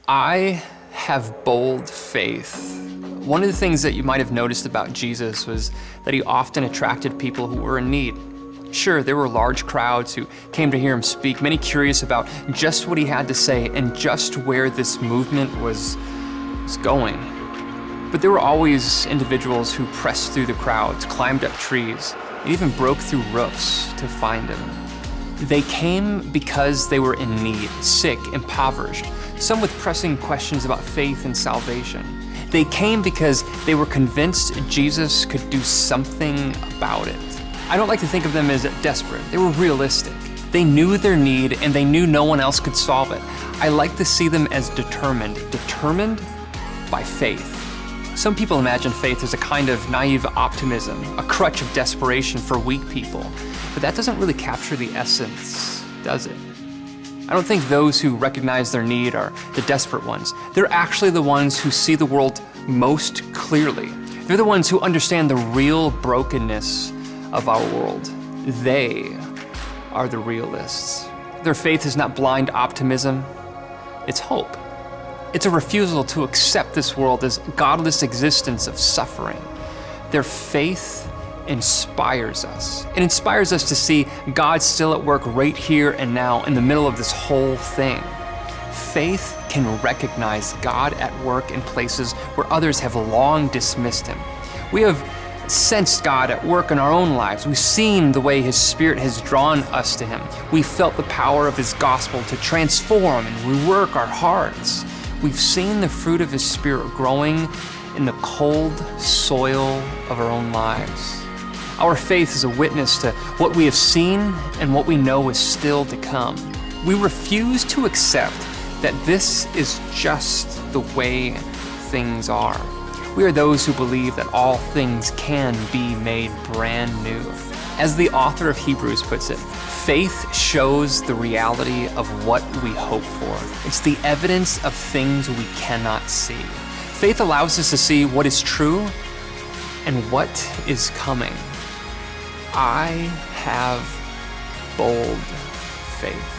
I have bold faith. One of the things that you might have noticed about Jesus was that he often attracted people who were in need. Sure, there were large crowds who came to hear him speak, many curious about just what he had to say and just where this movement was going. But there were always individuals who pressed through the crowds, climbed up trees, and even broke through roofs to find him. They came because they were in need, sick, impoverished, some with pressing questions about faith and salvation. They came because they were convinced Jesus could do something about it. I don't like to think of them as desperate. They were realistic. They knew their need and they knew no one else could solve it. I like to see them as determined by faith. Some people imagine faith as a kind of naive optimism, a crutch of desperation for weak people. But that doesn't really capture the essence, does it? I don't think those who recognize their need are the desperate ones. They're actually the ones who see the world most clearly. They're the ones who understand the real brokenness of our world. They are the realists. Their faith is not blind optimism, it's hope. It's a refusal to accept this world as godless existence of suffering. Their faith inspires us. It inspires us to see God still at work right here and now in the middle of this whole thing. Faith can recognize God at work in places where others have long dismissed him. We have sensed God at work in our own lives. We've seen the way his Spirit has drawn us to him. We've felt the power of his gospel to transform and rework our hearts. We've seen the fruit of his Spirit growing in the cold soil of our own lives. Our faith is a witness to what we have seen and what we know is still to come. We refuse to accept that this is just the way things are. We are those who believe that all things can be made brand new. As the author of Hebrews puts it, faith shows the reality of what we hope for. It's the evidence of things we cannot see. Faith allows us to see what is true and what is coming. I have bold faith.